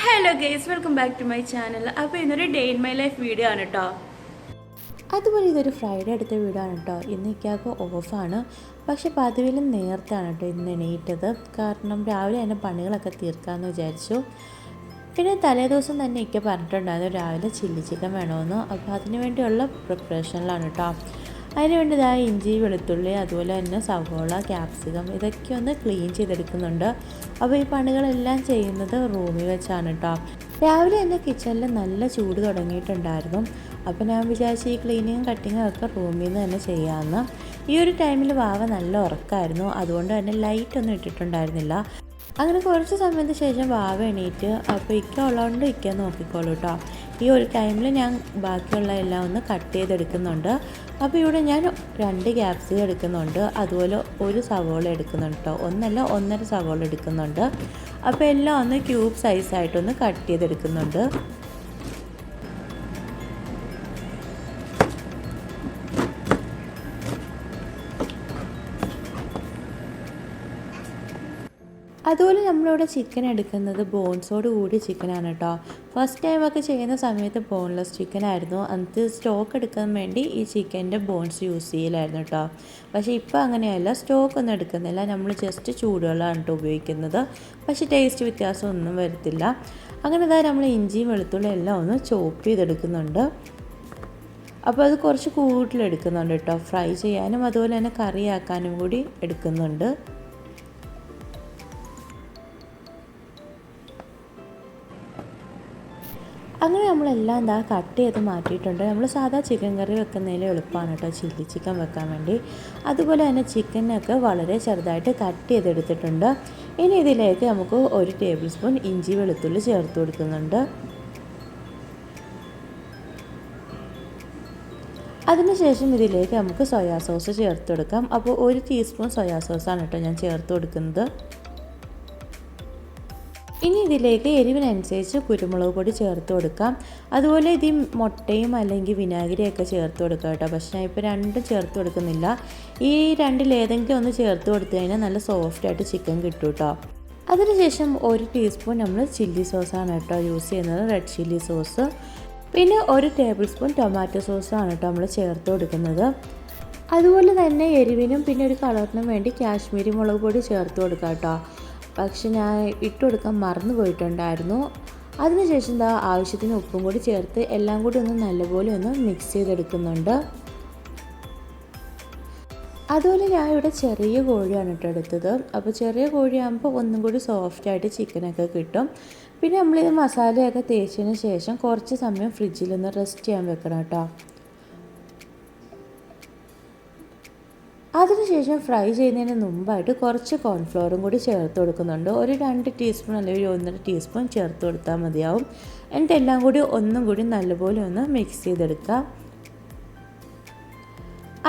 Hello guys, welcome back to my channel. അപ്പോൾ ഇന്നൊരു day in my life video ആണ് കേട്ടോ. അതുപോലെ ഇതൊരു ഫ്രൈഡേ എടുത്ത വീടാണ് കേട്ടോ. ഇന്ന് ഇക്കാക്ക് ഓഫാണ്. പക്ഷെ പതിവിലും നേരത്താണ് കേട്ടോ ഇന്ന് എണീറ്റത്. കാരണം രാവിലെ തന്നെ പണികളൊക്കെ തീർക്കാമെന്ന് വിചാരിച്ചു. പിന്നെ തലേദിവസം തന്നെ ഇക്ക പറഞ്ഞിട്ടുണ്ടായിരുന്നു രാവിലെ ചില്ലി ചിക്കൻ വേണമെന്ന്. അപ്പോൾ അതിന് വേണ്ടിയുള്ള പ്രിപ്പറേഷനിലാണ് കേട്ടോ. അതിനുവേണ്ടി ഇതായി ഇഞ്ചി, വെളുത്തുള്ളി, അതുപോലെ തന്നെ സവോള, ക്യാപ്സിക്കം ഇതൊക്കെ ഒന്ന് ക്ലീൻ ചെയ്തെടുക്കുന്നുണ്ട്. അപ്പോൾ ഈ പണികളെല്ലാം ചെയ്യുന്നത് റൂമിൽ വെച്ചാണ് കേട്ടോ. രാവിലെ തന്നെ കിച്ചണിൽ നല്ല ചൂട് തുടങ്ങിയിട്ടുണ്ടായിരുന്നു. അപ്പോൾ ഞാൻ വിചാരിച്ചു ഈ ക്ലീനിങ്ങും കട്ടിങ്ങും ഒക്കെ റൂമിൽ നിന്ന് തന്നെ ചെയ്യാമെന്ന്. ഈ ഒരു ടൈമിൽ വാവ നല്ല ഉറക്കമായിരുന്നു. അതുകൊണ്ട് തന്നെ ലൈറ്റൊന്നും ഇട്ടിട്ടുണ്ടായിരുന്നില്ല. അങ്ങനെ കുറച്ച് സമയത്തിന് ശേഷം വാവ എണീറ്റ്. അപ്പോൾ ഇക്ക ഉള്ളതുകൊണ്ട് ഇക്ക നോക്കിക്കോളൂ കേട്ടോ. ഈ ഒരു ടൈമിൽ ഞാൻ ബാക്കിയുള്ള എല്ലാം ഒന്ന് കട്ട് ചെയ്തെടുക്കുന്നുണ്ട്. അപ്പോൾ ഇവിടെ ഞാൻ 2 ക്യാപ്സിക്കം എടുക്കുന്നുണ്ട്. അതുപോലെ ഒരു സവോള എടുക്കുന്നുണ്ട് കേട്ടോ. ഒന്നല്ല 1.5 സവോള എടുക്കുന്നുണ്ട്. അപ്പോൾ എല്ലാം ഒന്ന് ക്യൂബ് സൈസായിട്ടൊന്ന് കട്ട് ചെയ്തെടുക്കുന്നുണ്ട്. അതുപോലെ നമ്മളിവിടെ ചിക്കൻ എടുക്കുന്നത് ബോൺസോട് കൂടി ചിക്കനാണ് കേട്ടോ. ഫസ്റ്റ് ടൈമൊക്കെ ചെയ്യുന്ന സമയത്ത് ബോൺലെസ് ചിക്കനായിരുന്നു. അന്നത്തെ സ്റ്റോക്ക് എടുക്കാൻ വേണ്ടി ഈ ചിക്കൻ്റെ ബോൺസ് യൂസ് ചെയ്യലായിരുന്നു കേട്ടോ. പക്ഷേ ഇപ്പോൾ അങ്ങനെയല്ല, സ്റ്റോക്കൊന്നും എടുക്കുന്നില്ല. നമ്മൾ ജസ്റ്റ് ചൂടുവെള്ളമാണ് കേട്ടോ ഉപയോഗിക്കുന്നത്. പക്ഷേ ടേസ്റ്റ് വ്യത്യാസമൊന്നും വരത്തില്ല. അങ്ങനെ ഇതാ നമ്മൾ ഇഞ്ചിയും വെളുത്തുള്ളിയും എല്ലാം ഒന്ന് ചോപ്പ് ചെയ്തെടുക്കുന്നുണ്ട്. അപ്പോൾ അത് കുറച്ച് കൂടുതലെടുക്കുന്നുണ്ട് കേട്ടോ. ഫ്രൈ ചെയ്യാനും അതുപോലെ തന്നെ കറിയാക്കാനും കൂടി എടുക്കുന്നുണ്ട്. അങ്ങനെ നമ്മളെല്ലാം എന്താ കട്ട് ചെയ്ത് മാറ്റിയിട്ടുണ്ട്. നമ്മൾ സാധാ ചിക്കൻ കറി വെക്കുന്നതിൽ എളുപ്പമാണ് കേട്ടോ ചില്ലി ചിക്കൻ വെക്കാൻ വേണ്ടി. അതുപോലെ തന്നെ ചിക്കനൊക്കെ വളരെ ചെറുതായിട്ട് കട്ട് ചെയ്തെടുത്തിട്ടുണ്ട്. ഇനി ഇതിലേക്ക് നമുക്ക് 1 ടേബിൾ സ്പൂൺ ഇഞ്ചി വെളുത്തുള്ളി ചേർത്ത് കൊടുക്കുന്നുണ്ട്. അതിനുശേഷം ഇതിലേക്ക് നമുക്ക് സോയാ സോസ് ചേർത്ത് കൊടുക്കാം. അപ്പോൾ 1 ടീസ്പൂൺ സോയാ സോസാണ് കേട്ടോ ഞാൻ ചേർത്ത് കൊടുക്കുന്നത്. ഇനി ഇതിലേക്ക് എരിവിനനുസരിച്ച് കുരുമുളക് പൊടി ചേർത്ത് കൊടുക്കാം. അതുപോലെ ഇത് മുട്ടയും അല്ലെങ്കിൽ വിനാഗിരിയൊക്കെ ചേർത്ത് കൊടുക്കാം കേട്ടോ. പക്ഷേ ഞാൻ ഇപ്പോൾ രണ്ടും ചേർത്ത് കൊടുക്കുന്നില്ല. ഈ രണ്ടിലേതെങ്കിലും ഒന്ന് ചേർത്ത് കൊടുത്തു കഴിഞ്ഞാൽ നല്ല സോഫ്റ്റായിട്ട് ചിക്കൻ കിട്ടും കേട്ടോ. അതിനുശേഷം 1 ടീസ്പൂൺ നമ്മൾ ചില്ലി സോസാണ് കേട്ടോ യൂസ് ചെയ്യുന്നത്, റെഡ് ചില്ലി സോസ്. പിന്നെ 1 ടേബിൾ സ്പൂൺ ടൊമാറ്റോ സോസാണ് കേട്ടോ നമ്മൾ ചേർത്ത് കൊടുക്കുന്നത്. അതുപോലെ തന്നെ എരിവിനും പിന്നെ ഒരു കളറിനും വേണ്ടി കാശ്മീരി മുളക് പൊടി ചേർത്ത് കൊടുക്കാം കേട്ടോ. പക്ഷെ ഞാൻ ഇട്ട് കൊടുക്കാൻ മറന്നു പോയിട്ടുണ്ടായിരുന്നു. അതിനുശേഷം എന്താ ആവശ്യത്തിന് ഉപ്പും കൂടി ചേർത്ത് എല്ലാം കൂടി ഒന്ന് നല്ലപോലെ ഒന്ന് മിക്സ് ചെയ്തെടുക്കുന്നുണ്ട്. അതുപോലെ ഞാൻ ഇവിടെ ചെറിയ കോഴിയാണ് കേട്ടോ എടുത്തത്. അപ്പോൾ ചെറിയ കോഴിയാകുമ്പോൾ ഒന്നും കൂടി സോഫ്റ്റായിട്ട് ചിക്കനൊക്കെ കിട്ടും. പിന്നെ നമ്മളിത് മസാലയൊക്കെ തേച്ചതിന് ശേഷം കുറച്ച് സമയം ഫ്രിഡ്ജിലൊന്ന് റെസ്റ്റ് ചെയ്യാൻ വെക്കണം കേട്ടോ. അതിനുശേഷം ഫ്രൈ ചെയ്യുന്നതിന് മുമ്പായിട്ട് കുറച്ച് കോൺഫ്ലവറും കൂടി ചേർത്ത് കൊടുക്കുന്നുണ്ട്. ഒരു 2 ടീസ്പൂൺ അല്ലെങ്കിൽ 1.5 ടീസ്പൂൺ ചേർത്ത് കൊടുത്താൽ മതിയാവും. എന്നിട്ട് എല്ലാം കൂടി ഒന്നും കൂടി നല്ലപോലെ ഒന്ന് മിക്സ് ചെയ്തെടുക്കാം.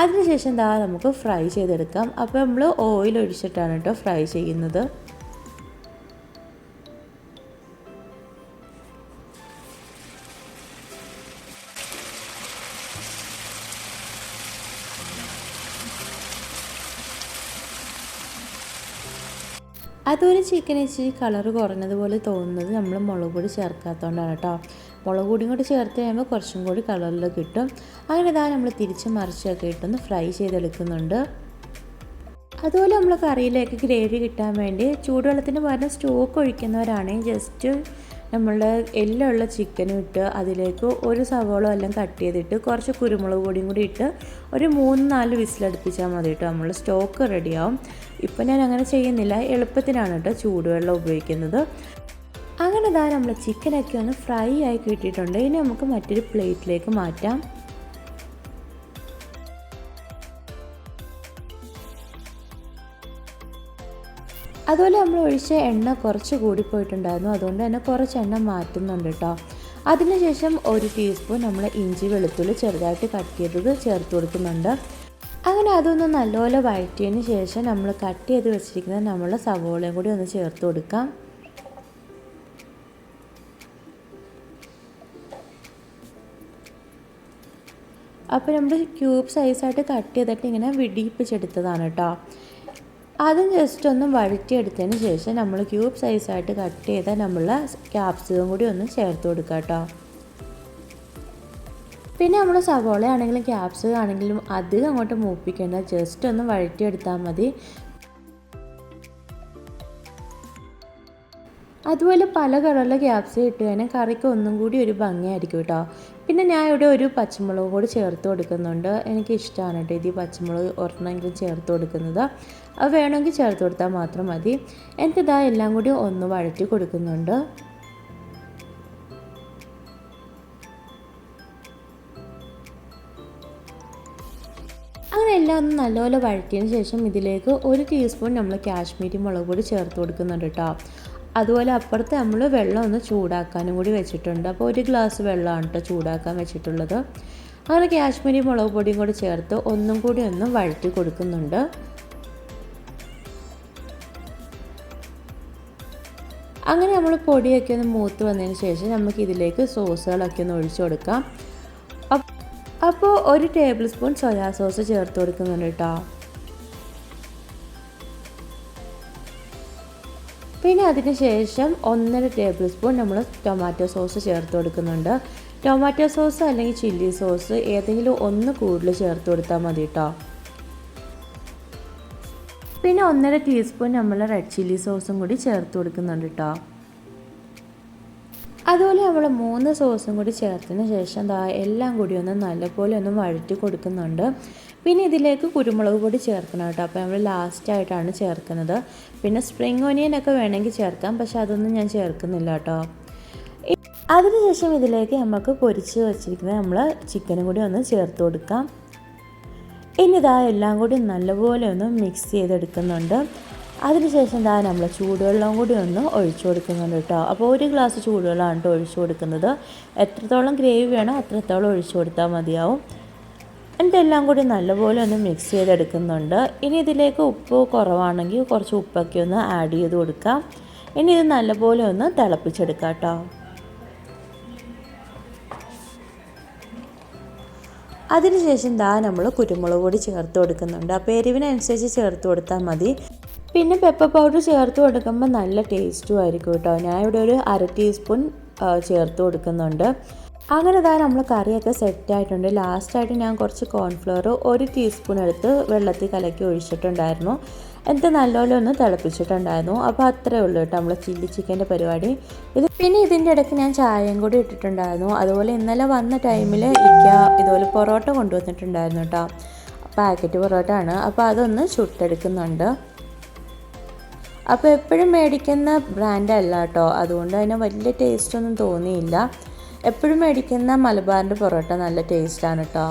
അതിനുശേഷം ദാ നമുക്ക് ഫ്രൈ ചെയ്തെടുക്കാം. അപ്പോൾ നമ്മൾ ഓയിൽ ഒഴിച്ചിട്ടാണ് കേട്ടോ ഫ്രൈ ചെയ്യുന്നത്. അതുപോലെ ചിക്കൻ ഇച്ചിരി കളർ കുറഞ്ഞതുപോലെ തോന്നുന്നത് നമ്മൾ മുളക് പൊടി ചേർക്കാത്തതുകൊണ്ടാണ് കേട്ടോ. മുളക് പൊടിയും കൂടി ചേർത്ത് കഴിയുമ്പോൾ കുറച്ചും കൂടി കളറിൽ കിട്ടും. അങ്ങനെ ഇതാ നമ്മൾ തിരിച്ച് മറിച്ചൊക്കെ ഇട്ടൊന്ന് ഫ്രൈ ചെയ്തെടുക്കുന്നുണ്ട്. അതുപോലെ നമ്മൾ കറിയിലേക്ക് ഗ്രേവി കിട്ടാൻ വേണ്ടി ചൂടുവെള്ളത്തിന് പകരം സ്റ്റോക്ക് ഒഴിക്കുന്നവരാണെങ്കിൽ ജസ്റ്റ് നമ്മളുടെ എല്ലുള്ള ചിക്കനും ഇട്ട് അതിലേക്ക് ഒരു സവോള എല്ലാം കട്ട് ചെയ്തിട്ട് കുറച്ച് കുരുമുളക് പൊടിയും കൂടി ഇട്ട് ഒരു 3-4 വിസിലടുപ്പിച്ചാൽ മതി കേട്ടോ. നമ്മൾ സ്റ്റോക്ക് റെഡിയാവും. ഇപ്പം ഞാൻ അങ്ങനെ ചെയ്യുന്നില്ല, എളുപ്പത്തിനാണ് കേട്ടോ ചൂടുവെള്ളം ഉപയോഗിക്കുന്നത്. അങ്ങനെ ഇതാ നമ്മൾ ചിക്കനൊക്കെ ഒന്ന് ഫ്രൈ ആയി കിട്ടിയിട്ടുണ്ട്. ഇനി നമുക്ക് മറ്റൊരു പ്ലേറ്റിലേക്ക് മാറ്റാം. അതുപോലെ നമ്മൾ ഒഴിച്ച എണ്ണ കുറച്ച് കൂടിപ്പോയിട്ടുണ്ടായിരുന്നു. അതുകൊണ്ട് തന്നെ കുറച്ച് എണ്ണ മാറ്റുന്നുണ്ട് കേട്ടോ. അതിനുശേഷം 1 ടീസ്പൂൺ നമ്മൾ ഇഞ്ചി വെളുത്തുള്ളി ചെറുതായിട്ട് കട്ട് ചെയ്തത് ചേർത്ത് കൊടുക്കുന്നുണ്ട്. അങ്ങനെ അതൊന്ന് നല്ലപോലെ വഴറ്റിയതിന് ശേഷം നമ്മൾ കട്ട് ചെയ്ത് വെച്ചിരിക്കുന്ന നമ്മളുടെ സവോളയും കൂടി ഒന്ന് ചേർത്ത് കൊടുക്കാം. അപ്പോൾ നമ്മൾ ക്യൂബ് സൈസായിട്ട് കട്ട് ചെയ്തിട്ട് ഇങ്ങനെ വിടിയിപ്പിച്ചെടുത്തതാണ് കേട്ടോ. അതും ജസ്റ്റ് ഒന്ന് വഴറ്റിയെടുത്തതിന് ശേഷം നമ്മൾ ക്യൂബ് സൈസായിട്ട് കട്ട് ചെയ്ത നമ്മൾ ക്യാപ്സിക്കം കൂടി ഒന്ന് ചേർത്ത് കൊടുക്കുക കേട്ടോ. പിന്നെ നമ്മൾ സവോള ആണെങ്കിലും ക്യാപ്സിക്കം ആണെങ്കിലും അധികം അങ്ങോട്ട് മൂപ്പിക്കേണ്ട, ജസ്റ്റ് ഒന്ന് വഴറ്റിയെടുത്താൽ മതി. അതുപോലെ പല കളറിലെ ക്യാപ്സിക്കം ഇട്ട് കഴിഞ്ഞാൽ കറിക്ക് ഒന്നും കൂടി ഒരു ഭംഗിയായിരിക്കും കേട്ടോ. പിന്നെ ഞാൻ ഇവിടെ ഒരു പച്ചമുളക് കൂടി ചേർത്ത് കൊടുക്കുന്നുണ്ട്. എനിക്കിഷ്ടമാണ് കേട്ടോ ഇത് പച്ചമുളക് ഒരെണ്ണമെങ്കിലും ചേർത്ത് കൊടുക്കുന്നത്. അത് വേണമെങ്കിൽ ചേർത്ത് കൊടുത്താൽ മാത്രം മതി. എനിക്കിതാ എല്ലാം കൂടി ഒന്ന് വഴറ്റി കൊടുക്കുന്നുണ്ട്. അങ്ങനെ എല്ലാം ഒന്ന് നല്ലപോലെ വഴറ്റിയതിന് ശേഷം ഇതിലേക്ക് 1 ടീസ്പൂൺ നമ്മൾ കാശ്മീരി മുളക് പൊടി ചേർത്ത് കൊടുക്കുന്നുണ്ട് കേട്ടോ. അതുപോലെ അപ്പുറത്ത് നമ്മൾ വെള്ളം ഒന്ന് ചൂടാക്കാനും കൂടി വെച്ചിട്ടുണ്ട്. അപ്പോൾ 1 ഗ്ലാസ് വെള്ളമാണ് കേട്ടോ ചൂടാക്കാൻ വെച്ചിട്ടുള്ളത്. അങ്ങനെ കാശ്മീരി മുളക് പൊടിയും കൂടി ചേർത്ത് ഒന്നും കൂടി ഒന്ന് വഴറ്റി കൊടുക്കുന്നുണ്ട്. അങ്ങനെ നമ്മൾ പൊടിയൊക്കെ ഒന്ന് മൂത്ത് വന്നതിന് ശേഷം നമുക്ക് ഇതിലേക്ക് സോസുകളൊക്കെ ഒന്ന് ഒഴിച്ചു കൊടുക്കാം. അപ്പോൾ 1 ടേബിൾ സ്പൂൺ സോയാ സോസ് ചേർത്ത് കൊടുക്കുന്നുണ്ട് കേട്ടോ. പിന്നെ അതിന് ശേഷം 1.5 ടേബിൾ സ്പൂൺ നമ്മൾ ടൊമാറ്റോ സോസ് ചേർത്ത് കൊടുക്കുന്നുണ്ട്. ടൊമാറ്റോ സോസ് അല്ലെങ്കിൽ ചില്ലി സോസ് ഏതെങ്കിലും ഒന്ന് കൂടുതൽ ചേർത്ത് കൊടുത്താൽ മതി കേട്ടോ. പിന്നെ 1.5 ടീസ്പൂൺ നമ്മൾ റെഡ് ചില്ലി സോസും കൂടി ചേർത്ത് കൊടുക്കുന്നുണ്ട് കേട്ടോ. അതുപോലെ നമ്മൾ 3 സോസും കൂടി ചേർത്തതിന് ശേഷം എല്ലാം കൂടി ഒന്ന് നല്ലപോലെ ഒന്ന് വഴറ്റി കൊടുക്കുന്നുണ്ട്. പിന്നെ ഇതിലേക്ക് കുരുമുളക് പൊടി ചേർക്കണം കേട്ടോ. അപ്പോൾ നമ്മൾ ലാസ്റ്റായിട്ടാണ് ചേർക്കുന്നത്. പിന്നെ സ്പ്രിംഗ് ഓനിയനൊക്കെ വേണമെങ്കിൽ ചേർക്കാം, പക്ഷെ അതൊന്നും ഞാൻ ചേർക്കുന്നില്ല കേട്ടോ. അതിനുശേഷം ഇതിലേക്ക് നമുക്ക് പൊരിച്ച് വെച്ചിരിക്കുന്ന നമ്മൾ ചിക്കനും കൂടി ഒന്ന് ചേർത്ത് കൊടുക്കാം. ഇനി എല്ലാം കൂടി നല്ലപോലെ ഒന്ന് മിക്സ് ചെയ്തെടുക്കുന്നുണ്ട്. അതിനുശേഷം നമ്മൾ ചൂടുവെള്ളം കൂടി ഒന്ന് ഒഴിച്ചു കൊടുക്കുന്നുണ്ട് കേട്ടോ. അപ്പോൾ 1 ഗ്ലാസ് ചൂടുവെള്ളമാണ് കേട്ടോ ഒഴിച്ചു കൊടുക്കുന്നത്. എത്രത്തോളം ഗ്രേവി വേണോ അത്രത്തോളം ഒഴിച്ചു കൊടുത്താൽ മതിയാവും. എന്നിട്ട് എല്ലാം കൂടി നല്ലപോലെ ഒന്ന് മിക്സ് ചെയ്തെടുക്കുന്നുണ്ട്. ഇനി ഇതിലേക്ക് ഉപ്പ് കുറവാണെങ്കിൽ കുറച്ച് ഉപ്പൊക്കെ ഒന്ന് ആഡ് ചെയ്ത് കൊടുക്കാം. ഇനി ഇത് നല്ലപോലെ ഒന്ന് തിളപ്പിച്ചെടുക്കാം കേട്ടോ. അതിനുശേഷം നമ്മൾ കുരുമുളക് പൊടി ചേർത്ത് കൊടുക്കുന്നുണ്ട്. അപ്പോൾ എരിവിനനുസരിച്ച് ചേർത്ത് കൊടുത്താൽ മതി. പിന്നെ പെപ്പർ പൗഡർ ചേർത്ത് കൊടുക്കുമ്പോൾ നല്ല ടേസ്റ്റും ആയിരിക്കും കേട്ടോ. ഞാൻ ഇവിടെ ഒരു 1/2 ടീസ്പൂൺ ചേർത്ത് കൊടുക്കുന്നുണ്ട്. അങ്ങനെ നമ്മൾ കറിയൊക്കെ സെറ്റായിട്ടുണ്ട്. ലാസ്റ്റായിട്ട് ഞാൻ കുറച്ച് കോൺഫ്ലവർ 1 ടീസ്പൂൺ എടുത്ത് വെള്ളത്തിൽ കലക്കി ഒഴിച്ചിട്ടുണ്ടായിരുന്നു. എന്നിട്ട് നല്ലപോലെ ഒന്ന് തിളപ്പിച്ചിട്ടുണ്ടായിരുന്നു. അപ്പോൾ അത്രയേ ഉള്ളൂ കേട്ടോ നമ്മൾ ചില്ലി ചിക്കൻ്റെ പരിപാടി. പിന്നെ ഇതിൻ്റെ ഇടയ്ക്ക് ഞാൻ ചായയും കൂടി ഇട്ടിട്ടുണ്ടായിരുന്നു. അതുപോലെ ഇന്നലെ വന്ന ടൈമിൽ ഇതുപോലെ പൊറോട്ട കൊണ്ടുവന്നിട്ടുണ്ടായിരുന്നു കേട്ടോ. പാക്കറ്റ് പൊറോട്ട ആണ്. അപ്പോൾ അതൊന്ന് ചുട്ടെടുക്കുന്നുണ്ട്. അപ്പോൾ എപ്പോഴും മേടിക്കുന്ന ബ്രാൻഡല്ല കേട്ടോ, അതുകൊണ്ട് അതിന് വലിയ ടേസ്റ്റൊന്നും തോന്നിയില്ല. എപ്പോഴും മേടിക്കുന്ന മലബാറിൻ്റെ പൊറോട്ട നല്ല ടേസ്റ്റാണ് കേട്ടോ.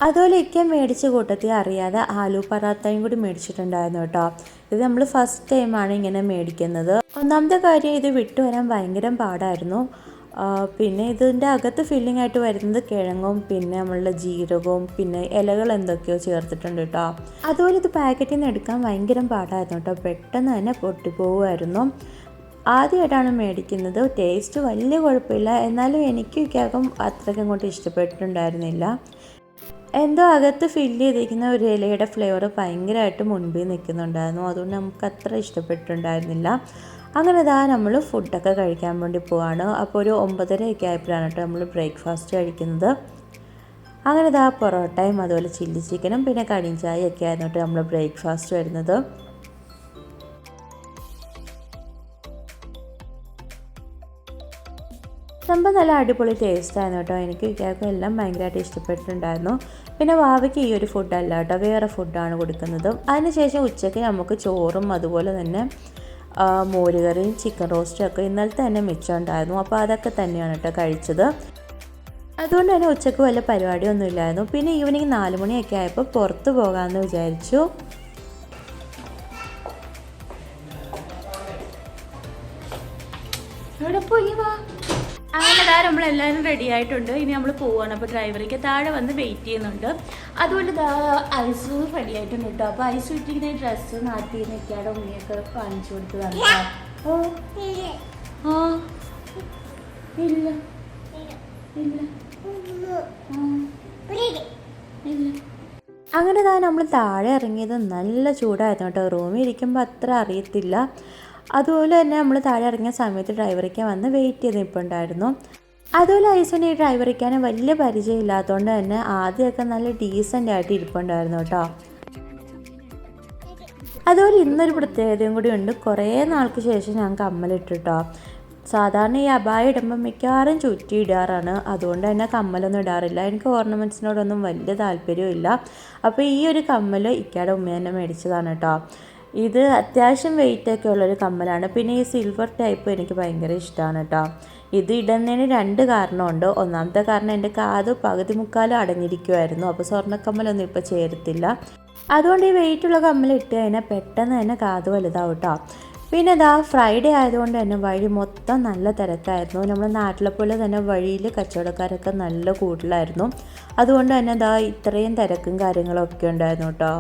അതുപോലെ മേടിച്ച കൂട്ടത്തിൽ അറിയാതെ ആലു പറാത്തയും കൂടി മേടിച്ചിട്ടുണ്ടായിരുന്നു കേട്ടോ. ഇത് നമ്മൾ ഫസ്റ്റ് ടൈമാണ് ഇങ്ങനെ മേടിക്കുന്നത്. ഒന്നാമത്തെ കാര്യം ഇത് വിട്ടു വരാൻ ഭയങ്കര പാടായിരുന്നു. പിന്നെ ഇതിൻ്റെ അകത്ത് ഫില്ലിംഗ് ആയിട്ട് വരുന്നത് കിഴങ്ങും പിന്നെ നമ്മളുടെ ജീരകവും പിന്നെ ഇലകൾ എന്തൊക്കെയോ ചേർത്തിട്ടുണ്ട് കേട്ടോ. അതുപോലെ ഇത് പാക്കറ്റിൽ നിന്ന് എടുക്കാൻ ഭയങ്കര പാടായിരുന്നു കേട്ടോ. പെട്ടെന്ന് തന്നെ പൊട്ടിപ്പോകുമായിരുന്നു. ആദ്യമായിട്ടാണ് മേടിക്കുന്നത്. ടേസ്റ്റ് വലിയ കുഴപ്പമില്ല, എന്നാലും എനിക്ക് അത്രയ്ക്ക് അങ്ങോട്ട് ഇഷ്ടപ്പെട്ടിട്ടുണ്ടായിരുന്നില്ല. എന്തോ അകത്ത് ഫില്ല് ചെയ്തിരിക്കുന്ന ഒരു ഇലയുടെ ഫ്ലേവർ ഭയങ്കരമായിട്ട് മുൻപിൽ നിൽക്കുന്നുണ്ടായിരുന്നു. അതുകൊണ്ട് നമുക്ക് അത്ര ഇഷ്ടപ്പെട്ടിട്ടുണ്ടായിരുന്നില്ല. അങ്ങനെ നമ്മൾ ഫുഡൊക്കെ കഴിക്കാൻ വേണ്ടി പോവാണ്. അപ്പോൾ ഒരു 9:30 ആയപ്പോഴാണ് കേട്ടോ നമ്മൾ ബ്രേക്ക്ഫാസ്റ്റ് കഴിക്കുന്നത്. അങ്ങനെ പൊറോട്ടയും അതുപോലെ ചില്ലി ചിക്കനും പിന്നെ കടിയും ചായയൊക്കെ ആയിരുന്നു കേട്ടോ നമ്മൾ ബ്രേക്ക്ഫാസ്റ്റ് വരുന്നത്. സംഭവം നല്ല അടിപൊളി ടേസ്റ്റായിരുന്നു കേട്ടോ. എനിക്ക് എല്ലാം ഭയങ്കരമായിട്ട് ഇഷ്ടപ്പെട്ടിട്ടുണ്ടായിരുന്നു. പിന്നെ വാവയ്ക്ക് ഈ ഒരു ഫുഡല്ല കേട്ടോ, വേറെ ഫുഡാണ് കൊടുക്കുന്നത്. അതിനുശേഷം ഉച്ചയ്ക്ക് നമുക്ക് ചോറും അതുപോലെ തന്നെ മോരുകറിയും ചിക്കൻ റോസ്റ്റും ഒക്കെ ഇന്നലത്തെ തന്നെ മിച്ചം ഉണ്ടായിരുന്നു. അപ്പോൾ അതൊക്കെ തന്നെയാണ് കേട്ടോ കഴിച്ചത്. അതുകൊണ്ട് തന്നെ ഉച്ചയ്ക്ക് വല്ല പരിപാടിയൊന്നും ഇല്ലായിരുന്നു. പിന്നെ ഈവനിങ് 4 മണിയൊക്കെ ആയപ്പോൾ പുറത്ത് പോകാമെന്ന് വിചാരിച്ചു. അങ്ങനെ നമ്മളെല്ലാവരും റെഡി ആയിട്ടുണ്ട്. ഇനി നമ്മൾ പോവാണ്. അപ്പോൾ ഡ്രൈവർക്ക് താഴെ വന്ന് വെയിറ്റ് ചെയ്യുന്നുണ്ട്. അതുപോലെ ഐസ് റെഡി ആയിട്ടുണ്ട് കേട്ടോ. അപ്പോൾ ഐസ് ഇട്ടിരിക്കുന്ന ഡ്രസ്സ് നാട്ടിൽ നിൽക്കാതെ ഉണ്ണിയൊക്കെ കാണിച്ചു കൊടുത്തതാണ്. ഇല്ല ഇല്ല ഇല്ല. അങ്ങനെ നമ്മൾ താഴെ ഇറങ്ങിയത് നല്ല ചൂടായിരുന്നു കേട്ടോ. റൂമിൽ ഇരിക്കുമ്പോൾ അത്ര അറിയത്തില്ല. അതുപോലെ തന്നെ നമ്മൾ താഴെ ഇറങ്ങിയ സമയത്ത് ഡ്രൈവറിക്കാൻ വന്ന് വെയിറ്റ് ചെയ്ത് നിൽപ്പുണ്ടായിരുന്നു. അതുപോലെ ഐസുവിന് ഈ ഡ്രൈവറിക്കാൻ വലിയ പരിചയമില്ലാത്തതുകൊണ്ട് തന്നെ ആദ്യമൊക്കെ നല്ല ഡീസൻ്റ് ആയിട്ട് ഇരിപ്പുണ്ടായിരുന്നു കേട്ടോ. അതുപോലെ ഇന്നൊരു പ്രത്യേകതയും കൂടി ഉണ്ട്. കുറേ നാൾക്ക് ശേഷം ഞാൻ കമ്മലിട്ടു കേട്ടോ. സാധാരണ ഈ അബായ ഇടുമ്പോൾ മിക്കവാറും ചുറ്റി ഇടാറാണ്. അതുകൊണ്ട് തന്നെ കമ്മലൊന്നും ഇടാറില്ല. എനിക്ക് ഓർണമെൻറ്റ്സിനോടൊന്നും വലിയ താല്പര്യമില്ല. അപ്പോൾ ഈ ഒരു കമ്മൽ ഇക്കയുടെ ഉമ്മ തന്നെ മേടിച്ചതാണ് കേട്ടോ. ഇത് അത്യാവശ്യം വെയിറ്റൊക്കെ ഉള്ളൊരു കമ്മലാണ്. പിന്നെ ഈ സിൽവർ ടൈപ്പ് എനിക്ക് ഭയങ്കര ഇഷ്ടമാണ് കേട്ടോ. ഇത് ഇടുന്നതിന് 2 കാരണമുണ്ട്. ഒന്നാമത്തെ കാരണം എൻ്റെ കാത് പകുതി മുക്കാലും അടഞ്ഞിരിക്കുമായിരുന്നു. അപ്പോൾ സ്വർണ്ണക്കമ്മലൊന്നും ഇപ്പോൾ ചേരത്തില്ല. അതുകൊണ്ട് ഈ വെയിറ്റുള്ള കമ്മൽ ഇട്ട് കഴിഞ്ഞാൽ പെട്ടെന്ന് തന്നെ കാത് വലുതാവും കേട്ടോ. പിന്നെ ഫ്രൈഡേ ആയതുകൊണ്ട് തന്നെ വഴി മൊത്തം നല്ല തിരക്കായിരുന്നു. നമ്മുടെ നാട്ടിലെ പോലെ തന്നെ വഴിയിൽ കച്ചവടക്കാരൊക്കെ നല്ല കൂടുതലായിരുന്നു. അതുകൊണ്ട് തന്നെ ഇത്രയും തിരക്കും കാര്യങ്ങളൊക്കെ ഉണ്ടായിരുന്നു കേട്ടോ.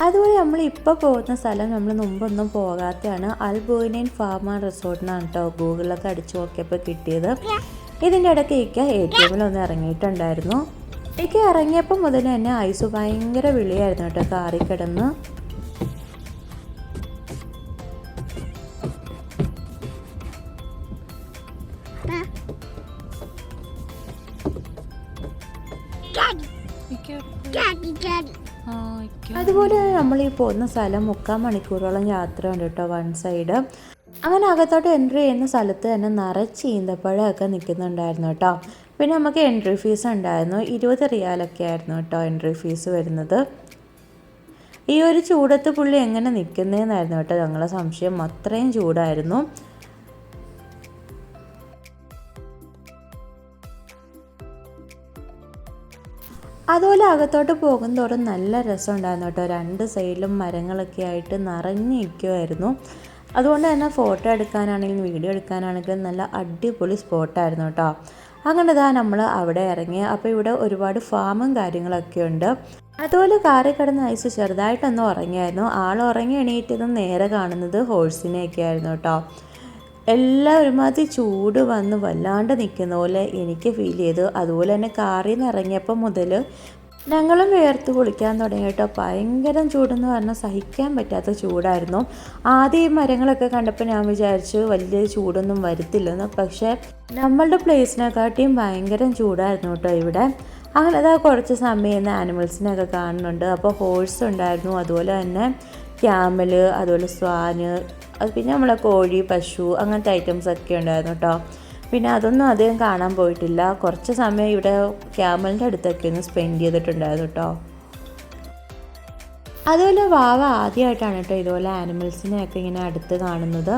അതുപോലെ നമ്മളിപ്പോൾ പോകുന്ന സ്ഥലം നമ്മൾ മുമ്പൊന്നും പോകാത്തതാണ്. അൽബോയിനൈൻ ഫാം ആൻഡ് റിസോർട്ടിനാണ് കേട്ടോ ഗൂഗിളിലൊക്കെ അടിച്ചു നോക്കിയപ്പോൾ കിട്ടിയത്. ഇതിൻ്റെ ഇടയ്ക്ക് ഇക്ക ATM ഒന്ന് ഇറങ്ങിയിട്ടുണ്ടായിരുന്നു. ഇക്ക ഇറങ്ങിയപ്പോൾ മുതൽ തന്നെ ഐസ് ഭയങ്കര വിളിയായിരുന്നു കേട്ടോ കാറിൽ കിടന്ന്. അതുപോലെ നമ്മൾ ഈ പോകുന്ന സ്ഥലം 3/4 മണിക്കൂറോളം യാത്രയുണ്ട് കേട്ടോ വൺ സൈഡ്. അങ്ങനെ അകത്തോട്ട് എൻട്രി ചെയ്യുന്ന സ്ഥലത്ത് തന്നെ നിറച്ച് ഈന്തപ്പഴമൊക്കെ നിൽക്കുന്നുണ്ടായിരുന്നു കേട്ടോ. പിന്നെ നമുക്ക് എൻട്രി ഫീസ് ഉണ്ടായിരുന്നു. 20 റിയാലൊക്കെ ആയിരുന്നു കേട്ടോ എൻട്രി ഫീസ് വരുന്നത്. ഈ ഒരു ചൂടത്ത് പുള്ളി എങ്ങനെ നിൽക്കുന്നതെന്നായിരുന്നു കേട്ടോ ഞങ്ങളെ സംശയം. അത്രയും ചൂടായിരുന്നു. അതുപോലെ അകത്തോട്ട് പോകുന്നതോറും നല്ല രസമുണ്ടായിരുന്നു കേട്ടോ. 2 സൈഡിലും മരങ്ങളൊക്കെ ആയിട്ട് നിറഞ്ഞിരിക്കുമായിരുന്നു. അതുകൊണ്ട് തന്നെ ഫോട്ടോ എടുക്കാനാണെങ്കിലും വീഡിയോ എടുക്കാനാണെങ്കിലും നല്ല അടിപൊളി സ്പോട്ടായിരുന്നു കേട്ടോ. അങ്ങനെ നമ്മൾ അവിടെ ഇറങ്ങി. അപ്പോൾ ഇവിടെ ഒരുപാട് ഫാമും കാര്യങ്ങളൊക്കെ ഉണ്ട്. അതുപോലെ കാറിൽ കിടന്ന് ഐസ് ചെറുതായിട്ടൊന്ന് ഉറങ്ങിയായിരുന്നു. ആൾ ഉറങ്ങി എണീറ്റതും നേരെ കാണുന്നത് ഹോഴ്സിനെയൊക്കെ ആയിരുന്നു കേട്ടോ. എല്ലാം ഒരുമാതിരി ചൂട് വന്ന് വല്ലാണ്ട് നിൽക്കുന്ന പോലെ എനിക്ക് ഫീൽ ചെയ്തു. അതുപോലെ തന്നെ കാറിൽ നിന്ന് ഇറങ്ങിയപ്പോൾ മുതൽ ഞങ്ങളും വേർത്ത് കുളിക്കാൻ തുടങ്ങി കേട്ടോ. ഭയങ്കര ചൂടെന്ന് പറഞ്ഞാൽ സഹിക്കാൻ പറ്റാത്ത ചൂടായിരുന്നു. ആദ്യം ഈ മരങ്ങളൊക്കെ കണ്ടപ്പോൾ ഞാൻ വിചാരിച്ചു വലിയ ചൂടൊന്നും വരത്തില്ലെന്ന്. പക്ഷേ നമ്മളുടെ പ്ലേസിനെക്കാട്ടിയും ഭയങ്കര ചൂടായിരുന്നു കേട്ടോ ഇവിടെ. അങ്ങനെ കുറച്ച് സമയം ആനിമൽസിനെയൊക്കെ കാണുന്നുണ്ട്. അപ്പോൾ ഹോഴ്സ് ഉണ്ടായിരുന്നു, അതുപോലെ തന്നെ ക്യാമൽ, അതുപോലെ സ്വാന്, അത് പിന്നെ നമ്മളെ കോഴി, പശു അങ്ങനത്തെ ഐറ്റംസൊക്കെ ഉണ്ടായിരുന്നു കേട്ടോ. പിന്നെ അതൊന്നും അധികം കാണാൻ പോയിട്ടില്ല. കുറച്ച് സമയം ഇവിടെ ക്യാമലിൻ്റെ അടുത്തൊക്കെ ഒന്ന് സ്പെൻഡ് ചെയ്തിട്ടുണ്ടായിരുന്നു കേട്ടോ. അതുപോലെ വാവ ആദ്യമായിട്ടാണ് കേട്ടോ ഇതുപോലെ ആനിമൽസിനെയൊക്കെ ഇങ്ങനെ അടുത്ത് കാണുന്നത്.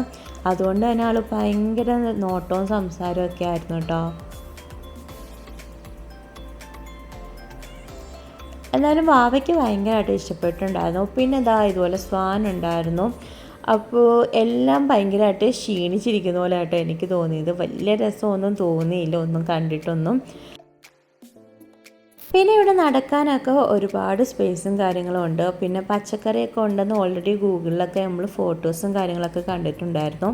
അതുകൊണ്ട് തന്നെ ആൾ ഭയങ്കര നോട്ടവും സംസാരവും ഒക്കെ ആയിരുന്നു കേട്ടോ. എന്നാലും വാവയ്ക്ക് ഭയങ്കരമായിട്ട് ഇഷ്ടപ്പെട്ടിട്ടുണ്ടായിരുന്നു. പിന്നെ ഇതുപോലെ സ്വാൻ ഉണ്ടായിരുന്നു. അപ്പോൾ എല്ലാം ഭയങ്കരമായിട്ട് ക്ഷീണിച്ചിരിക്കുന്ന പോലെ ആട്ടോ എനിക്ക് തോന്നിയത്. വലിയ രസമൊന്നും തോന്നിയില്ല ഒന്നും കണ്ടിട്ടൊന്നും. പിന്നെ ഇവിടെ നടക്കാനൊക്കെ ഒരുപാട് സ്പേസും കാര്യങ്ങളും ഉണ്ട്. പിന്നെ പച്ചക്കറിയൊക്കെ ഉണ്ടെന്ന് ഓൾറെഡി ഗൂഗിളിലൊക്കെ നമ്മൾ ഫോട്ടോസും കാര്യങ്ങളൊക്കെ കണ്ടിട്ടുണ്ടായിരുന്നു.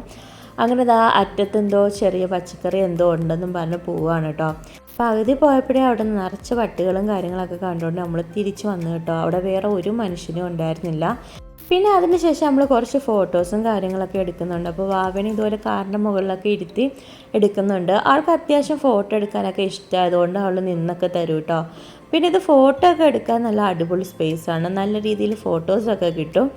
അങ്ങനെ അറ്റത്തെന്തോ ചെറിയ പച്ചക്കറി എന്തോ ഉണ്ടെന്നും പറഞ്ഞ് പോവുകയാണ് കേട്ടോ. പകുതി പോയപ്പോഴേ അവിടെ നിറച്ച് പട്ടികളും കാര്യങ്ങളൊക്കെ കണ്ടുകൊണ്ട് നമ്മൾ തിരിച്ചു വന്നു കേട്ടോ. അവിടെ വേറെ ഒരു മനുഷ്യനും ഉണ്ടായിരുന്നില്ല. പിന്നെ അതിനുശേഷം നമ്മൾ കുറച്ച് ഫോട്ടോസും കാര്യങ്ങളൊക്കെ എടുക്കുന്നുണ്ട്. അപ്പോൾ വാവനെ ഇതുപോലെ കാറിൻ്റെ മുകളിലൊക്കെ ഇരുത്തി എടുക്കുന്നുണ്ട്. ആൾക്ക് അത്യാവശ്യം ഫോട്ടോ എടുക്കാനൊക്കെ ഇഷ്ടമായതുകൊണ്ട് അവൾ നിന്നൊക്കെ തരും കേട്ടോ. പിന്നെ ഇത് ഫോട്ടോ ഒക്കെ എടുക്കാൻ നല്ല അടിപൊളി സ്പേസാണ്. നല്ല രീതിയിൽ ഫോട്ടോസൊക്കെ കിട്ടും.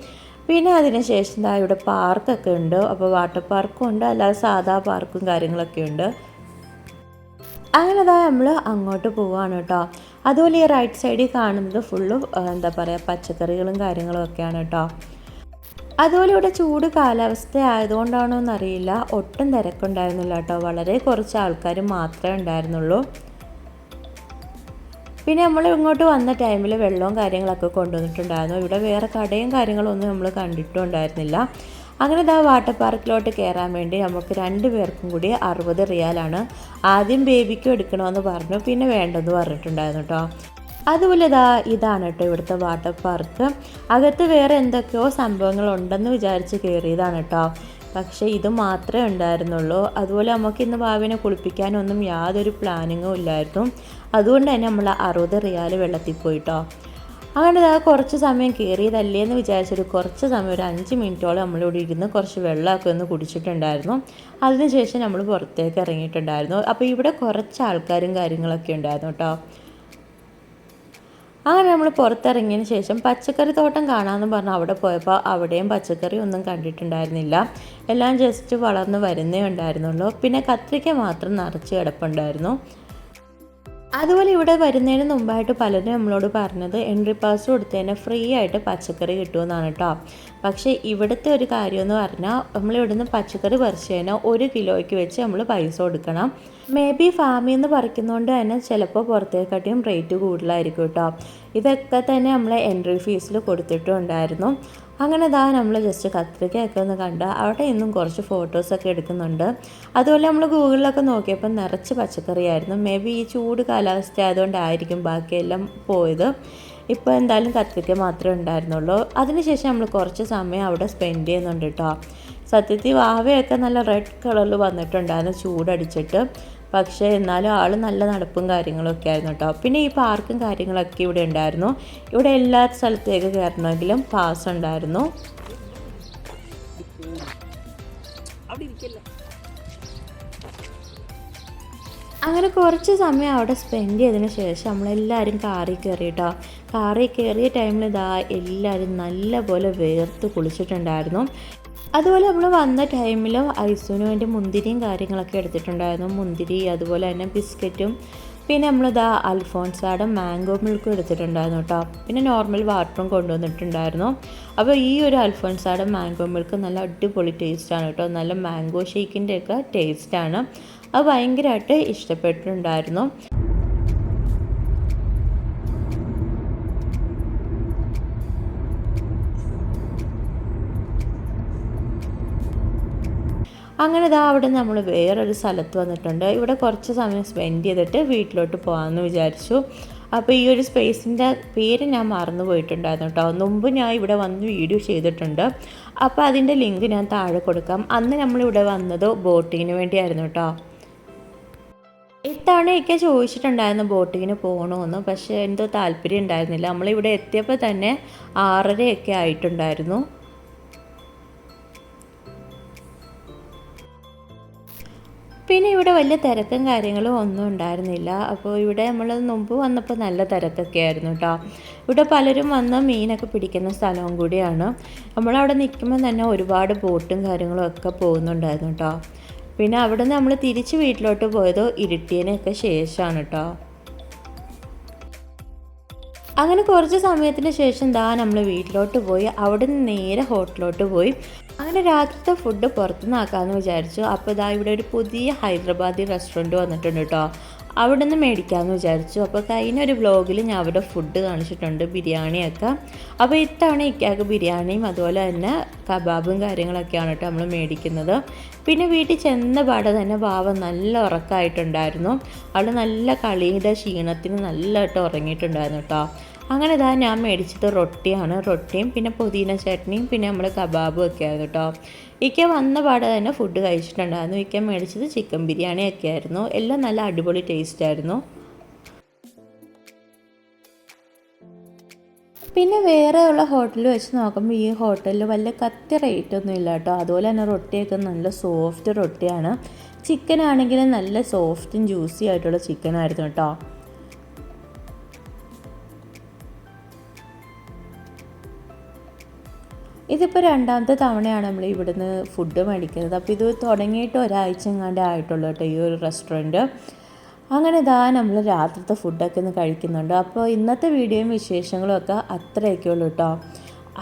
പിന്നെ അതിനുശേഷം ഇവിടെ പാർക്കൊക്കെ ഉണ്ട്. അപ്പോൾ വാട്ടർ പാർക്കും ഉണ്ട്, അല്ലാതെ സാധാ പാർക്കും കാര്യങ്ങളൊക്കെ ഉണ്ട്. അങ്ങനെ നമ്മൾ അങ്ങോട്ട് പോവുകയാണ് കേട്ടോ. അതുപോലെ ഈ റൈറ്റ് സൈഡിൽ കാണുന്നത് ഫുള്ളും പച്ചക്കറികളും കാര്യങ്ങളും ഒക്കെയാണ് കേട്ടോ. അതുപോലെ ഇവിടെ ചൂട് കാലാവസ്ഥ ആയതുകൊണ്ടാണോ എന്നറിയില്ല, ഒട്ടും തിരക്കുണ്ടായിരുന്നില്ല കേട്ടോ. വളരെ കുറച്ച് ആൾക്കാർ മാത്രമേ ഉണ്ടായിരുന്നുള്ളൂ. പിന്നെ നമ്മൾ ഇങ്ങോട്ട് വന്ന ടൈമിൽ വെള്ളവും കാര്യങ്ങളൊക്കെ കൊണ്ടുവന്നിട്ടുണ്ടായിരുന്നു. ഇവിടെ വേറെ കടയും കാര്യങ്ങളൊന്നും നമ്മൾ കണ്ടിട്ടും ഉണ്ടായിരുന്നില്ല. അങ്ങനെ വാട്ടർ പാർക്കിലോട്ട് കയറാൻ വേണ്ടി നമുക്ക് 2 പേർക്കും കൂടി 60 റിയാലാണ്. ആദ്യം ബേബിക്കും എടുക്കണമെന്ന് പറഞ്ഞു, പിന്നെ വേണ്ടെന്ന് പറഞ്ഞിട്ടുണ്ടായിരുന്നു കേട്ടോ. അതുപോലെ ഇതാണ് കേട്ടോ ഇവിടുത്തെ വാട്ടർ പാർക്ക്. അകത്ത് വേറെ എന്തൊക്കെയോ സംഭവങ്ങളുണ്ടെന്ന് വിചാരിച്ച് കയറിയതാണ് കേട്ടോ. പക്ഷേ ഇത് മാത്രമേ ഉണ്ടായിരുന്നുള്ളൂ. അതുപോലെ നമുക്ക് ഇന്ന് ഭാവിനെ കുളിപ്പിക്കാനൊന്നും യാതൊരു പ്ലാനിങ്ങും ഇല്ലായിരുന്നു. അതുകൊണ്ട് തന്നെ നമ്മൾ 60 റിയാൽ വെള്ളത്തിൽ പോയിട്ടോ. അങ്ങനെ കുറച്ച് സമയം കയറിയതല്ലേ എന്ന് വിചാരിച്ചൊരു കുറച്ച് സമയം ഒരു 5 മിനിറ്റോളം നമ്മളിവിടെ ഇരുന്ന് കുറച്ച് വെള്ളമൊക്കെ ഒന്ന് കുടിച്ചിട്ടുണ്ടായിരുന്നു. അതിനുശേഷം നമ്മൾ പുറത്തേക്ക് ഇറങ്ങിയിട്ടുണ്ടായിരുന്നു. അപ്പോൾ ഇവിടെ കുറച്ച് ആൾക്കാരും കാര്യങ്ങളൊക്കെ ഉണ്ടായിരുന്നു കേട്ടോ. അങ്ങനെ നമ്മൾ പുറത്തിറങ്ങിയതിന് ശേഷം പച്ചക്കറി തോട്ടം കാണാമെന്ന് പറഞ്ഞ് അവിടെ പോയപ്പോൾ അവിടെയും പച്ചക്കറി ഒന്നും കണ്ടിട്ടുണ്ടായിരുന്നില്ല. എല്ലാം ജസ്റ്റ് വളർന്ന് വരുന്നേ ഉണ്ടായിരുന്നുള്ളൂ. പിന്നെ കത്രിക്ക മാത്രം നിറച്ച് കിടപ്പുണ്ടായിരുന്നു. അതുപോലെ ഇവിടെ വരുന്നതിന് മുമ്പായിട്ട് പലരും നമ്മളോട് പറഞ്ഞത് എൻട്രി പാസ് കൊടുത്തതിന് ഫ്രീ ആയിട്ട് പച്ചക്കറി കിട്ടുമെന്നാണ് കേട്ടോ. പക്ഷേ ഇവിടുത്തെ ഒരു കാര്യമെന്ന് പറഞ്ഞാൽ നമ്മളിവിടുന്ന് പച്ചക്കറി പറിച്ചതിന് 1 കിലോയ്ക്ക് വെച്ച് നമ്മൾ പൈസ കൊടുക്കണം. മേ ബി ഫാമിൽ നിന്ന് പറിക്കുന്നതുകൊണ്ട് തന്നെ ചിലപ്പോൾ പുറത്തേക്കാട്ടിയും റേറ്റ് കൂടുതലായിരിക്കും കേട്ടോ. ഇതൊക്കെ തന്നെ നമ്മൾ എൻട്രി ഫീസിൽ കൊടുത്തിട്ടുണ്ടായിരുന്നു. അങ്ങനെ നമ്മൾ ജസ്റ്റ് കത്രിക്കയൊക്കെ ഒന്ന് കണ്ട് അവിടെ നിന്നും കുറച്ച് ഫോട്ടോസൊക്കെ എടുക്കുന്നുണ്ട്. അതുപോലെ നമ്മൾ ഗൂഗിളിലൊക്കെ നോക്കിയപ്പോൾ നിറച്ച് പച്ചക്കറിയായിരുന്നു. മേ ബി ഈ ചൂട് കാലാവസ്ഥ ആയതുകൊണ്ടായിരിക്കും ബാക്കിയെല്ലാം പോയത്. ഇപ്പോൾ എന്തായാലും കത്രിക്ക മാത്രമേ ഉണ്ടായിരുന്നുള്ളൂ. അതിനുശേഷം നമ്മൾ കുറച്ച് സമയം അവിടെ സ്പെൻഡ് ചെയ്യുന്നുണ്ട് കേട്ടോ. സത്യത്തിൽ വാവയൊക്കെ നല്ല റെഡ് കളറിൽ വന്നിട്ടുണ്ടായിരുന്നു ചൂടടിച്ചിട്ട്. പക്ഷേ എന്നാലും ആൾ നല്ല നടപ്പും കാര്യങ്ങളൊക്കെ ആയിരുന്നു കേട്ടോ. പിന്നെ ഈ പാർക്കും കാര്യങ്ങളൊക്കെ ഇവിടെ ഉണ്ടായിരുന്നു. ഇവിടെ എല്ലാ സ്ഥലത്തേക്ക് കയറണമെങ്കിലും പാസ് ഉണ്ടായിരുന്നു. അങ്ങനെ കുറച്ച് സമയം അവിടെ സ്പെൻഡ് ചെയ്തതിന് ശേഷം നമ്മളെല്ലാവരും കാറിൽ കയറി കേട്ടോ. കാറിൽ കയറിയ ടൈമിൽ എല്ലാവരും നല്ലപോലെ വേർത്ത് കുളിച്ചിട്ടുണ്ടായിരുന്നു. അതുപോലെ നമ്മൾ വന്ന ടൈമിൽ ഐസുവിന് വേണ്ടി മുന്തിരിയും കാര്യങ്ങളൊക്കെ എടുത്തിട്ടുണ്ടായിരുന്നു. മുന്തിരി അതുപോലെ തന്നെ ബിസ്ക്കറ്റും പിന്നെ നമ്മളിതാ അൽഫോൺസാടെ മാംഗോ മിൽക്കും എടുത്തിട്ടുണ്ടായിരുന്നു കേട്ടോ. പിന്നെ നോർമൽ വാട്ടറും കൊണ്ടുവന്നിട്ടുണ്ടായിരുന്നു. അപ്പോൾ ഈ ഒരു അൽഫോൺസാടെ മാംഗോ മിൽക്ക് നല്ല അടിപൊളി ടേസ്റ്റാണ് കേട്ടോ. നല്ല മാംഗോ ഷേക്കിൻ്റെയൊക്കെ ടേസ്റ്റാണ്. അത് ഭയങ്കരമായിട്ട് ഇഷ്ടപ്പെട്ടിട്ടുണ്ടായിരുന്നു. അങ്ങനെ അവിടെ നമ്മൾ വേറൊരു സ്ഥലത്ത് വന്നിട്ടുണ്ട്. ഇവിടെ കുറച്ച് സമയം സ്പെൻഡ് ചെയ്തിട്ട് വീട്ടിലോട്ട് പോകാമെന്ന് വിചാരിച്ചു. അപ്പോൾ ഈ ഒരു സ്പേസിൻ്റെ പേര് ഞാൻ മറന്നു പോയിട്ടുണ്ടായിരുന്നു കേട്ടോ. മുമ്പ് ഞാൻ ഇവിടെ വന്ന് വീഡിയോ ചെയ്തിട്ടുണ്ട്. അപ്പോൾ അതിൻ്റെ ലിങ്ക് ഞാൻ താഴെ കൊടുക്കാം. അന്ന് നമ്മളിവിടെ വന്നത് ബോട്ടിങ്ങിന് വേണ്ടിയായിരുന്നു കേട്ടോ. ഇത്തവണയൊക്കെ ചോദിച്ചിട്ടുണ്ടായിരുന്നു ബോട്ടിങ്ങിന് പോകണമെന്ന്. പക്ഷേ എന്തോ താല്പര്യം ഉണ്ടായിരുന്നില്ല. നമ്മളിവിടെ എത്തിയപ്പോൾ തന്നെ 6:30 ആയിട്ടുണ്ടായിരുന്നു. പിന്നെ ഇവിടെ വലിയ തിരക്കും കാര്യങ്ങളും ഒന്നും ഉണ്ടായിരുന്നില്ല. അപ്പോൾ ഇവിടെ നമ്മൾ മുമ്പ് വന്നപ്പോൾ നല്ല തിരക്കൊക്കെ ആയിരുന്നു കേട്ടോ. ഇവിടെ പലരും വന്ന് മീനൊക്കെ പിടിക്കുന്ന സ്ഥലവും കൂടിയാണ്. നമ്മളവിടെ നിൽക്കുമ്പോൾ തന്നെ ഒരുപാട് ബോട്ടും കാര്യങ്ങളും ഒക്കെ പോകുന്നുണ്ടായിരുന്നു കേട്ടോ. പിന്നെ അവിടെ നിന്ന് നമ്മൾ തിരിച്ച് വീട്ടിലോട്ട് പോയത് ഇരുട്ടിയതിനൊക്കെ ശേഷമാണ് കേട്ടോ. അങ്ങനെ കുറച്ച് സമയത്തിന് ശേഷം നമ്മൾ വീട്ടിലോട്ട് പോയി. അവിടെ നിന്ന് നേരെ ഹോട്ടലിലോട്ട് പോയി. അങ്ങനെ രാത്രിത്തെ ഫുഡ് പുറത്തുനിന്നാക്കാമെന്ന് വിചാരിച്ചു. അപ്പോൾ ഇവിടെ ഒരു പുതിയ ഹൈദരാബാദി റെസ്റ്റോറൻറ്റ് വന്നിട്ടുണ്ട് കേട്ടോ. അവിടെ നിന്ന് മേടിക്കാമെന്ന് വിചാരിച്ചു. അപ്പോൾ കഴിഞ്ഞ ഒരു വ്ലോഗിൽ ഞാൻ അവിടെ ഫുഡ് കാണിച്ചിട്ടുണ്ട്, ബിരിയാണിയൊക്കെ. അപ്പോൾ ഇത്തവണ ഇക്കാക്ക് ബിരിയാണിയും അതുപോലെ തന്നെ കബാബും കാര്യങ്ങളൊക്കെയാണ് കേട്ടോ നമ്മൾ മേടിക്കുന്നത്. പിന്നെ വീട്ടിൽ ചെന്ന പാടെ തന്നെ ഭാവം നല്ല ഉറക്കമായിട്ടുണ്ടായിരുന്നു. അവൾ നല്ല കളിയുടെ ക്ഷീണത്തിന് നല്ലതായിട്ട് ഉറങ്ങിയിട്ടുണ്ടായിരുന്നു കേട്ടോ. അങ്ങനെ ഞാൻ മേടിച്ചത് റൊട്ടിയാണ്. റൊട്ടിയും പിന്നെ പുതിന ചട്നിയും പിന്നെ നമ്മൾ കബാബും ഒക്കെ ആയിരുന്നു കേട്ടോ. ഇക്ക വന്ന പാടെ തന്നെ ഫുഡ് കഴിച്ചിട്ടുണ്ടായിരുന്നു. ഇക്ക മേടിച്ചത് ചിക്കൻ ബിരിയാണി ഒക്കെ ആയിരുന്നു. എല്ലാം നല്ല അടിപൊളി ടേസ്റ്റ് ആയിരുന്നു. പിന്നെ വേറെ ഉള്ള ഹോട്ടലിൽ വെച്ച് നോക്കുമ്പോൾ ഈ ഹോട്ടലിൽ വലിയ കത്തി റേറ്റ് ഒന്നും ഇല്ല കേട്ടോ. അതുപോലെ തന്നെ റൊട്ടിയൊക്കെ നല്ല സോഫ്റ്റ് റൊട്ടിയാണ്. ചിക്കൻ ആണെങ്കിലും നല്ല സോഫ്റ്റും ജ്യൂസി ആയിട്ടുള്ള ചിക്കനായിരുന്നു കേട്ടോ. ഇതിപ്പോൾ 2ാമത്തെ തവണയാണ് നമ്മൾ ഇവിടുന്ന് ഫുഡ് മേടിക്കുന്നത്. അപ്പോൾ ഇത് തുടങ്ങിയിട്ട് ഒരാഴ്ച എങ്ങാണ്ട് ആയിട്ടുള്ളൂ കേട്ടോ ഈ ഒരു റെസ്റ്റോറൻറ്റ്. അങ്ങനെ നമ്മൾ രാത്രിത്തെ ഫുഡൊക്കെ ഒന്ന് കഴിക്കുന്നുണ്ട്. അപ്പോൾ ഇന്നത്തെ വീഡിയോയും വിശേഷങ്ങളും ഒക്കെ അത്രയൊക്കെ ഉള്ളൂ കേട്ടോ.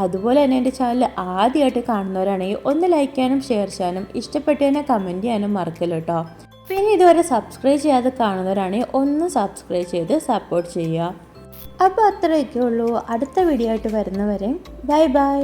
അതുപോലെ തന്നെ എൻ്റെ ചാനൽ ആദ്യമായിട്ട് കാണുന്നവരാണെങ്കിൽ ഒന്ന് ലൈക്ക് ചെയ്യാനും ഷെയർ ചെയ്യാനും ഇഷ്ടപ്പെട്ടതിനെ കമൻറ്റ് ചെയ്യാനും മറക്കല്ലോ കേട്ടോ. പിന്നെ ഇതുവരെ സബ്സ്ക്രൈബ് ചെയ്യാതെ കാണുന്നവരാണെങ്കിൽ ഒന്ന് സബ്സ്ക്രൈബ് ചെയ്ത് സപ്പോർട്ട് ചെയ്യുക. അപ്പോൾ അത്രയൊക്കെ ഉള്ളൂ. അടുത്ത വീഡിയോ ആയിട്ട് വരുന്നവരെ ബൈ ബൈ.